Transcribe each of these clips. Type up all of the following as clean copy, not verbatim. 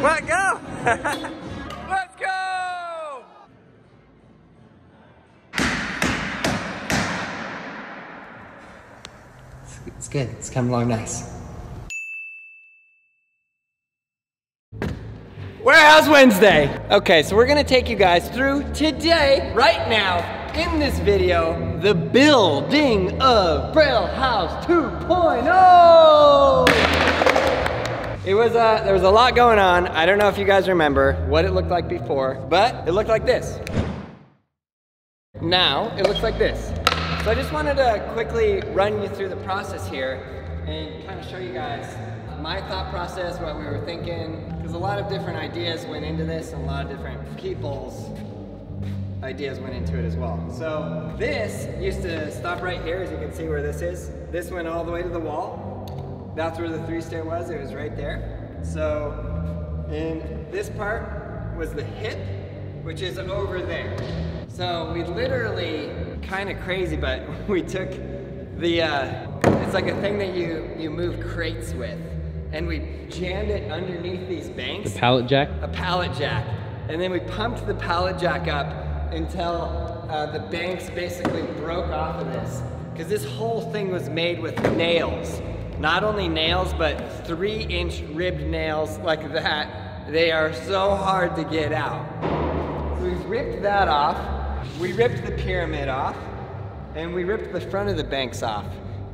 Let go! Let's go! It's good. It's coming along nice. Warehouse Wednesday. Okay, so we're gonna take you guys through today, right now, in this video, the building of Braillehouse 2.0. There was a lot going on. I don't know if you guys remember what it looked like before, but it looked like this. Now, it looks like this. So I just wanted to quickly run you through the process here and kind of show you guys my thought process, what we were thinking, because a lot of different ideas went into this and a lot of different people's ideas went into it as well. So this used to stop right here, as you can see where this is. This went all the way to the wall. That's where the 3-stair was, it was right there. So, and this part was the hip, which is over there. So we literally, kind of crazy, but we took the, it's like a thing that you move crates with, and we jammed it underneath these banks. The pallet jack? A pallet jack. And then we pumped the pallet jack up until the banks basically broke off of this. Because this whole thing was made with nails. Not only nails, but 3-inch ribbed nails like that. They are so hard to get out. So we ripped that off. We ripped the pyramid off. And we ripped the front of the banks off.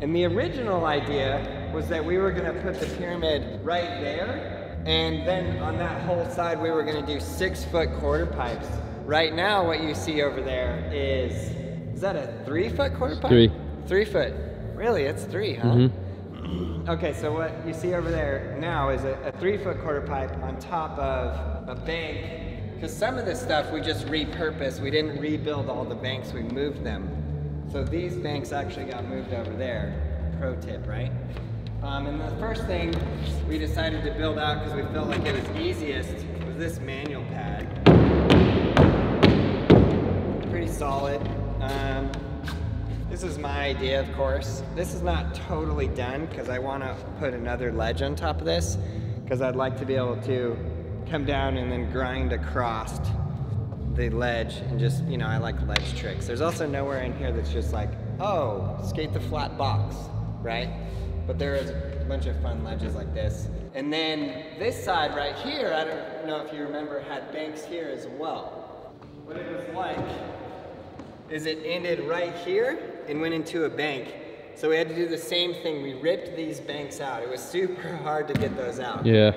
And the original idea was that we were gonna put the pyramid right there. And then on that whole side, we were gonna do 6-foot quarter pipes. Right now, what you see over there is that a 3-foot quarter pipe? 3. 3 foot. Really, it's 3, huh? Mm-hmm. Okay, so what you see over there now is a 3-foot quarter pipe on top of a bank. Because some of this stuff we just repurposed. We didn't rebuild all the banks, we moved them. So these banks actually got moved over there. Pro tip, right? And the first thing we decided to build out, because we felt like it was easiest, was this manual pad. Pretty solid. This is my idea, of course. This is not totally done because I want to put another ledge on top of this because I'd like to be able to come down and then grind across the ledge and just, you know, I like ledge tricks. There's also nowhere in here that's just like, oh, skate the flat box, right? But there is a bunch of fun ledges like this. And then this side right here, I don't know if you remember, had banks here as well. What it was like is it ended right here and went into a bank. So we had to do the same thing. We ripped these banks out. It was super hard to get those out. Yeah.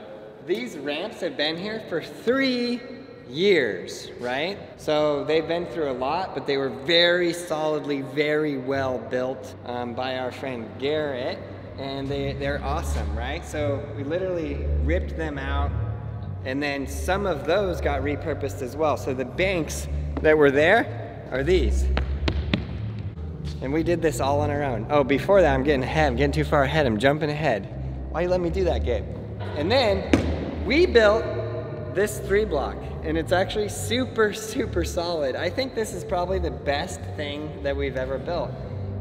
These ramps have been here for 3 years, right? So they've been through a lot, but they were very solidly, very well built by our friend Garrett, and they're awesome, right? So we literally ripped them out, and then some of those got repurposed as well. So the banks that were there are these. And we did this all on our own. Oh, before that, I'm getting ahead. I'm getting too far ahead. I'm jumping ahead. Why you let me do that, Gabe? And then we built this 3-block, and it's actually super, super solid. I think this is probably the best thing that we've ever built.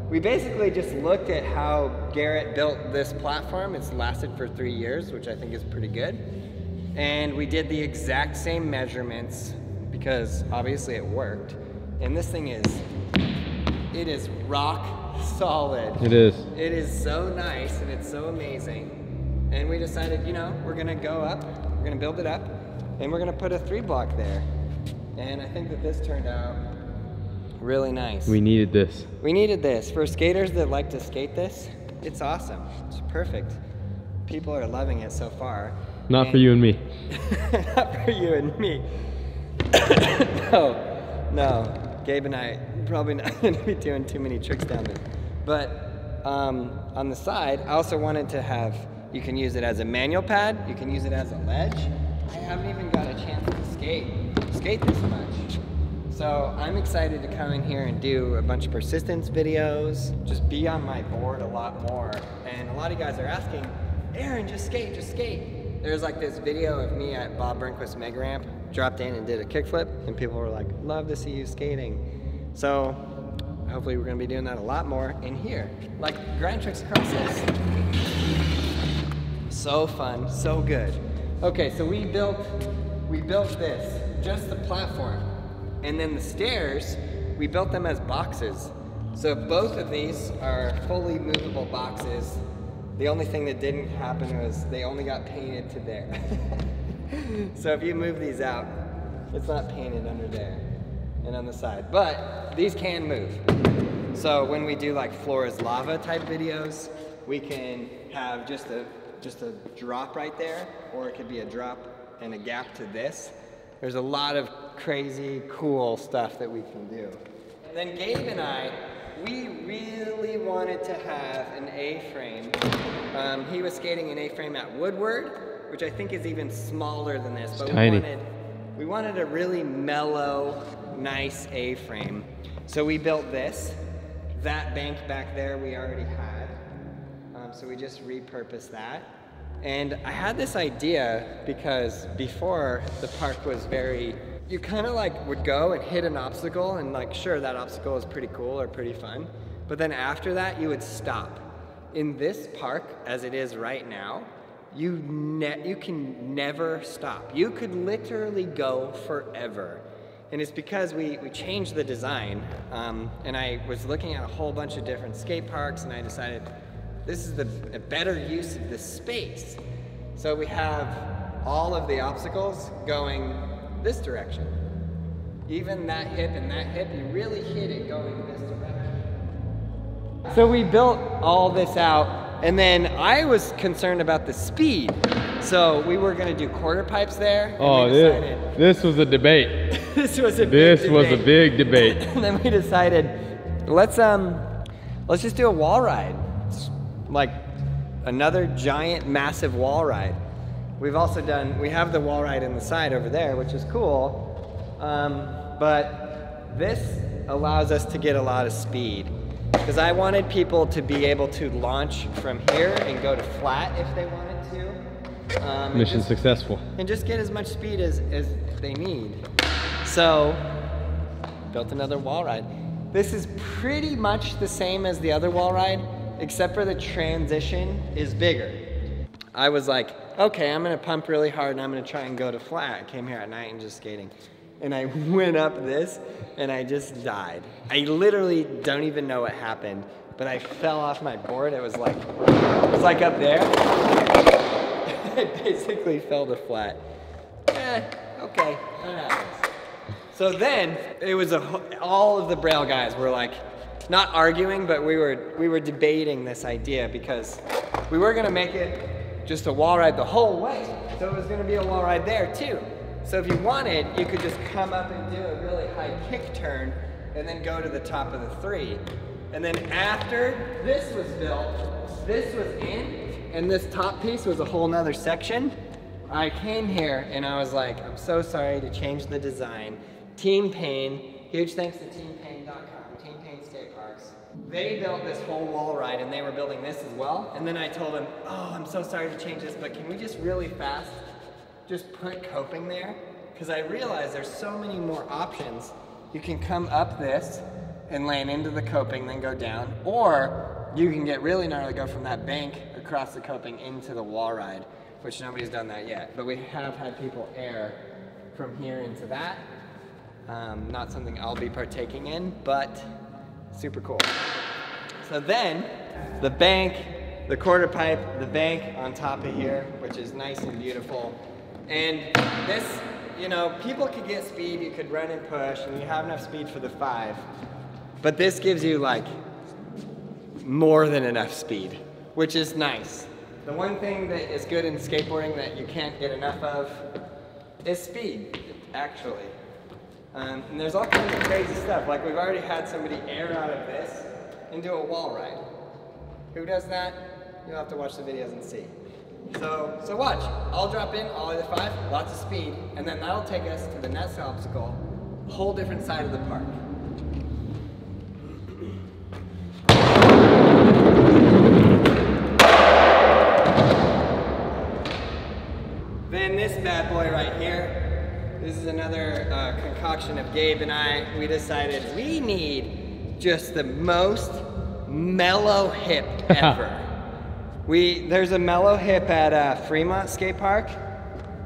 We basically just looked at how Garrett built this platform. It's lasted for 3 years, which I think is pretty good. And we did the exact same measurements because obviously it worked. And this thing it is rock solid. It is. It is so nice and it's so amazing. And we decided, you know, we're gonna go up, we're gonna build it up, and we're gonna put a 3-block there. And I think that this turned out really nice. We needed this. We needed this. For skaters that like to skate this, it's awesome. It's perfect. People are loving it so far. Not for you and me. Not for you and me. No. Gabe and I probably not going to be doing too many tricks down there. But on the side, I also wanted to have, you can use it as a manual pad, you can use it as a ledge. I haven't even got a chance to skate this much. So I'm excited to come in here and do a bunch of persistence videos, just be on my board a lot more. And a lot of you guys are asking, Aaron, just skate, just skate. There's like this video of me at Bob Burnquist's Mega Ramp, dropped in and did a kickflip, and people were like, love to see you skating. So hopefully we're gonna be doing that a lot more in here. Like grind tricks across this. So fun, so good. Okay, so we built this, just the platform. And then the stairs, we built them as boxes. So both of these are fully movable boxes. The only thing that didn't happen was they only got painted to there. So if you move these out, it's not painted under there and on the side, but these can move. So when we do like floor is lava type videos, we can have just a drop right there, or it could be a drop and a gap to this. There's a lot of crazy, cool stuff that we can do. Then Gabe and I, we really wanted to have an A-frame. He was skating an A-frame at Woodward, which I think is even smaller than this, but we wanted a really mellow, nice A-frame. So we built this. That bank back there we already had, so we just repurposed that. And I had this idea because before the park was very, you kind of like would go and hit an obstacle and like, sure, that obstacle was pretty cool or pretty fun, but then after that you would stop. In this park, as it is right now, you can never stop. You could literally go forever. And it's because we changed the design, and I was looking at a whole bunch of different skate parks, and I decided this is a better use of this space. So we have all of the obstacles going this direction. Even that hip and that hip, you really hit it going this direction. So we built all this out, and then I was concerned about the speed. So we were gonna do quarter pipes there. Oh, this was a debate. This was a big debate. And then we decided, let's just do a wall ride. It's like another giant, massive wall ride. We have the wall ride in the side over there, which is cool. But this allows us to get a lot of speed. Because I wanted people to be able to launch from here and go to flat if they wanted to. Mission successful. And just get as much speed as they need. So, built another wall ride. This is pretty much the same as the other wall ride, except for the transition is bigger. I was like, okay, I'm gonna pump really hard and I'm gonna try and go to flat. I came here at night and just skating. And I went up this and I just died. I literally don't even know what happened, but I fell off my board. It was like up there. I basically fell to flat. Okay, that happens. So then, it was all of the Braille guys were like, not arguing, but we were debating this idea because we were gonna make it just a wall ride the whole way. So it was gonna be a wall ride there too. So if you wanted, you could just come up and do a really high kick turn and then go to the top of the 3. And then after this was built, this was in, and this top piece was a whole nother section. I came here and I was like, I'm so sorry to change the design. Team Pain, huge thanks to teampain.com, Team Pain Skate Parks. They built this whole wall ride and they were building this as well. And then I told them, oh, I'm so sorry to change this, but can we just really fast just put coping there? Because I realized there's so many more options. You can come up this and land into the coping, then go down, or you can get really gnarly, go from that bank across the coping into the wall ride, which nobody's done that yet. But we have had people air from here into that. Not something I'll be partaking in, but super cool. So then, the bank, the quarter pipe, the bank on top of here, which is nice and beautiful. And this, you know, people could get speed, you could run and push, and you have enough speed for the 5. But this gives you like more than enough speed, which is nice. The one thing that is good in skateboarding that you can't get enough of is speed, actually. And there's all kinds of crazy stuff. Like we've already had somebody air out of this and do a wall ride. Who does that? You'll have to watch the videos and see. So watch. I'll drop in all of the 5, lots of speed, and then that'll take us to the next obstacle, a whole different side of the park. Then this bad boy right here. This is another concoction of Gabe and I. We decided we need just the most mellow hip ever. There's a mellow hip at Fremont Skate Park,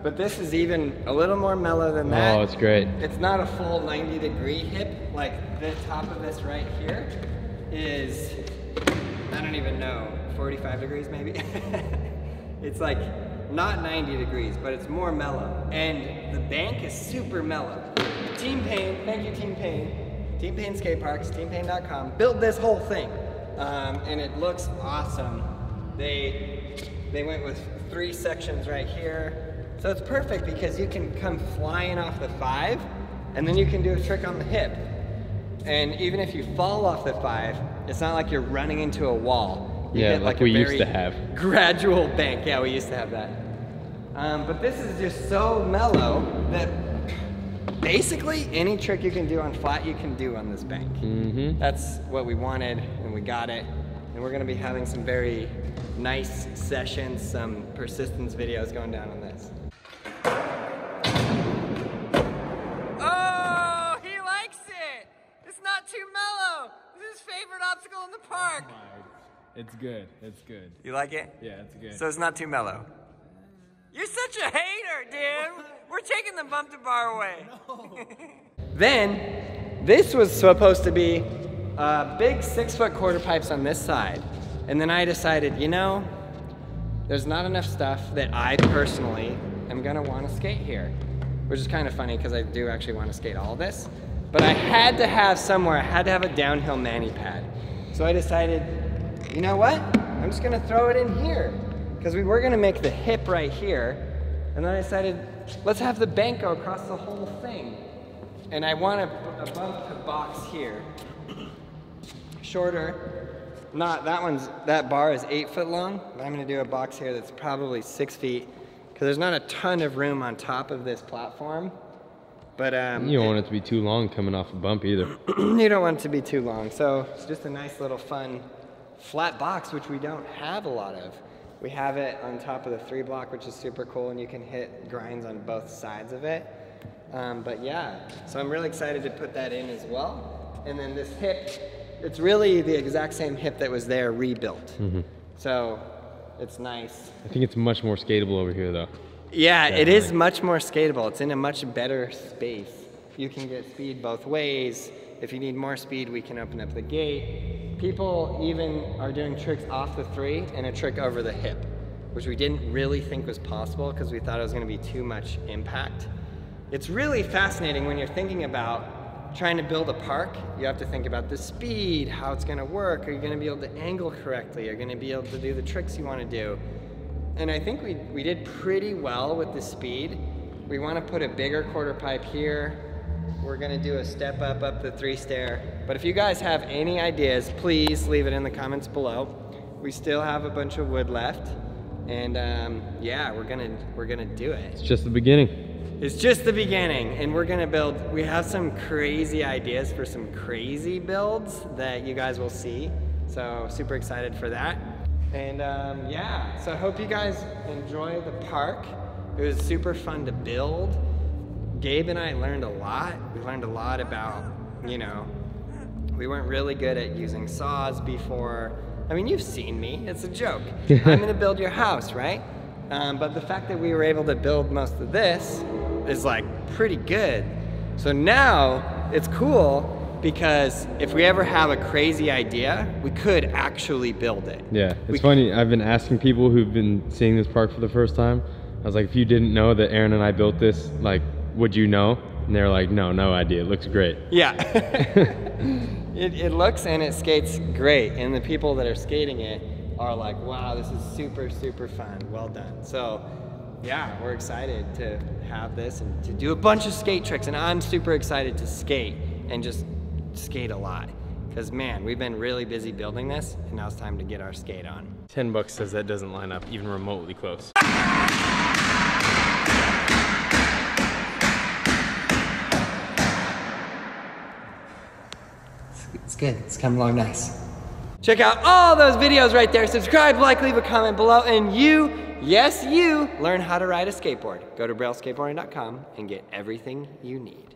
But this is even a little more mellow than that. Oh, it's great. It's not a full 90-degree hip. Like the top of this right here is, I don't even know, 45 degrees maybe? It's like not 90 degrees, but it's more mellow. And the bank is super mellow. Team Payne, thank you Team Payne. Team Payne Skate Parks, teampayne.com, built this whole thing. And it looks awesome. They went with 3 sections right here. So it's perfect because you can come flying off the 5 and then you can do a trick on the hip. And even if you fall off the 5, it's not like you're running into a wall. You yeah, like we used to have. Gradual bank. Yeah, we used to have that. But this is just so mellow that basically any trick you can do on flat, you can do on this bank. Mm-hmm. That's what we wanted and we got it. And we're gonna be having some very nice sessions, some persistence videos going down on this. Oh, he likes it! It's not too mellow! This is his favorite obstacle in the park! It's good, it's good. You like it? Yeah, it's good. So it's not too mellow. You're such a hater, dude! We're taking the bump to bar away. No. Then, this was supposed to be big 6-foot quarter pipes on this side. And then I decided, you know, there's not enough stuff that I personally am gonna wanna skate here. Which is kind of funny because I do actually want to skate all this. But I had to have somewhere, I had to have a downhill mani pad. So I decided, you know what? I'm just gonna throw it in here. Because we were gonna make the hip right here. And then I decided, let's have the bank go across the whole thing. And I want a bump box here. Shorter, not, that bar is 8 foot long. But I'm gonna do a box here that's probably 6 feet. Because there's not a ton of room on top of this platform. But you don't want it to be too long coming off a bump either. You don't want it to be too long. So it's just a nice little fun flat box, which we don't have a lot of. We have it on top of the 3 block, which is super cool, and you can hit grinds on both sides of it. But yeah, so I'm really excited to put that in as well. And then this hip, it's really the exact same hip that was there rebuilt. Mm-hmm. So it's nice. I think it's much more skatable over here though. Yeah, definitely. It is much more skatable. It's in a much better space. You can get speed both ways. If you need more speed, we can open up the gate. People even are doing tricks off the 3 and a trick over the hip, which we didn't really think was possible because we thought it was going to be too much impact. It's really fascinating when you're thinking about trying to build a park. You have to think about the speed, how it's going to work. Are you going to be able to angle correctly? Are you going to be able to do the tricks you want to do? And I think we did pretty well with the speed. We want to put a bigger quarter pipe here. We're gonna do a step up the 3 stair. But if you guys have any ideas, please leave it in the comments below. We still have a bunch of wood left. And yeah, we're gonna do it. It's just the beginning. It's just the beginning. And we're gonna build, we have some crazy ideas for some crazy builds that you guys will see. So super excited for that. And yeah, so I hope you guys enjoy the park. It was super fun to build. Gabe and I learned a lot. We learned a lot about, you know, we weren't really good at using saws before. I mean, you've seen me, it's a joke. I'm gonna build your house, right? But the fact that we were able to build most of this is like pretty good. So now it's cool because if we ever have a crazy idea, we could actually build it. Yeah, it's funny, I've been asking people who've been seeing this park for the first time, I was like, if you didn't know that Aaron and I built this, like, would you know? And they're like, no idea, it looks great. Yeah, it looks and it skates great. And the people that are skating it are like, wow, this is super, super fun, well done. So yeah, we're excited to have this and to do a bunch of skate tricks. And I'm super excited to skate and just skate a lot. Because man, we've been really busy building this and now it's time to get our skate on. $10 says that doesn't line up even remotely close. It's good, it's come along nice. Check out all those videos right there. Subscribe, like, leave a comment below, and you, yes you, learn how to ride a skateboard. Go to brailleskateboarding.com and get everything you need.